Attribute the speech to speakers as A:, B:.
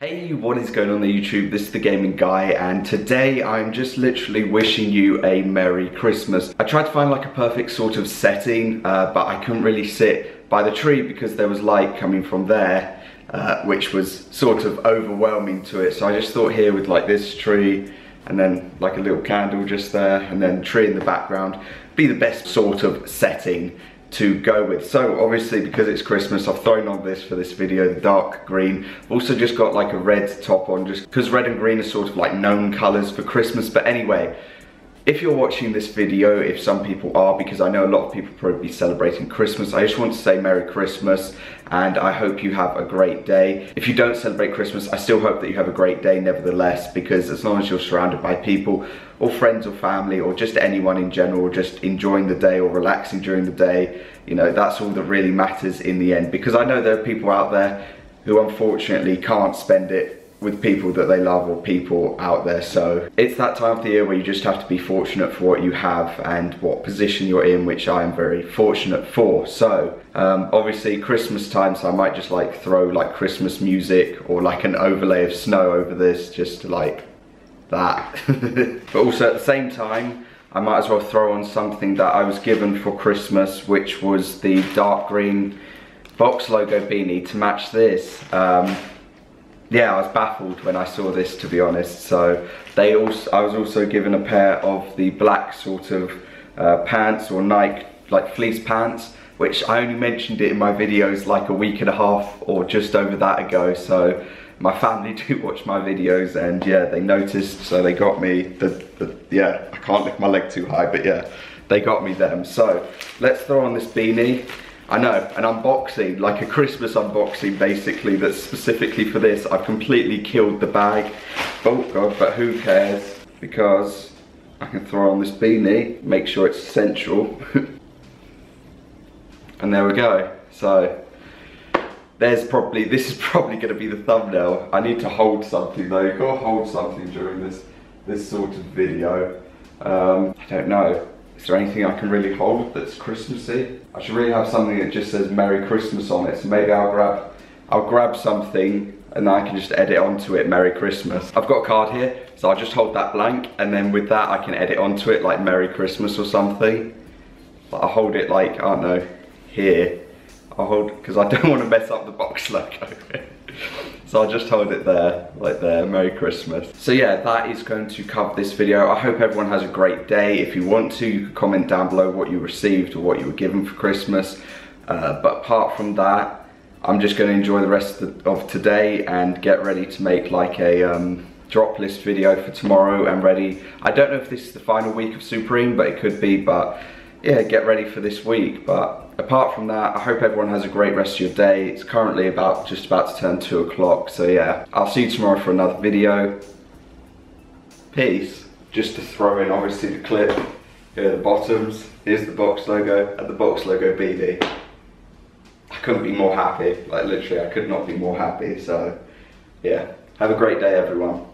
A: Hey, what is going on there YouTube? This is The Gaming Guy, and today I'm just literally wishing you a Merry Christmas. I tried to find like a perfect sort of setting, but I couldn't really sit by the tree because there was light coming from there, which was sort of overwhelming to it. So I just thought here with like this tree, and then like a little candle just there, and then tree in the background, be the best sort of setting to go with. So obviously because it's Christmas, I've thrown on this for this video, the dark green. I've also just got like a red top on, just because red and green are sort of like known colours for Christmas. But anyway, if you're watching this video, if some people are, because I know a lot of people probably be celebrating Christmas, I just want to say Merry Christmas, and I hope you have a great day. If you don't celebrate Christmas, I still hope that you have a great day nevertheless, because as long as you're surrounded by people, or friends or family, or just anyone in general, just enjoying the day or relaxing during the day, you know, that's all that really matters in the end. Because I know there are people out there who unfortunately can't spend it with people that they love, or people out there. So it's that time of the year where you just have to be fortunate for what you have and what position you're in, which I am very fortunate for. So obviously Christmas time, so I might just like throw like Christmas music or like an overlay of snow over this, just to like that. But also at the same time, I might as well throw on something that I was given for Christmas, which was the dark green box logo beanie to match this. Yeah, I was baffled when I saw this, to be honest. So I was also given a pair of the black sort of pants, or Nike like fleece pants, which I only mentioned it in my videos like a week and a half or just over that ago. So my family do watch my videos, and yeah, they noticed, so they got me yeah, I can't lift my leg too high, but yeah, they got me them. So let's throw on this beanie. I know, an unboxing, like a Christmas unboxing basically, that's specifically for this. I've completely killed the bag. Oh God, but who cares? Because I can throw on this beanie, make sure it's central. And there we go. So this is probably gonna be the thumbnail. I need to hold something though. You've got to hold something during this sort of video. I don't know. Is there anything I can really hold that's Christmassy? I should really have something that just says Merry Christmas on it. So maybe I'll grab something and I can just edit onto it Merry Christmas. I've got a card here, so I'll just hold that blank, and then with that I can edit onto it like Merry Christmas or something. But I'll hold it like, I don't know, here. I'll hold, because I don't want to mess up the box logo. So I'll just hold it there, like there, Merry Christmas. So yeah, that is going to cover this video. I hope everyone has a great day. If you want to, you can comment down below what you received or what you were given for Christmas. But apart from that, I'm just going to enjoy the rest of today and get ready to make like a drop list video for tomorrow and ready. I don't know if this is the final week of Supreme, but it could be, but yeah, get ready for this week. But apart from that, I hope everyone has a great rest of your day. It's currently just about to turn 2 o'clock, so yeah, I'll see you tomorrow for another video. Peace. Just to throw in obviously the clip, here are the bottoms, here's the box logo, and the box logo beanie. I couldn't be more happy, like literally I could not be more happy. So yeah, have a great day everyone.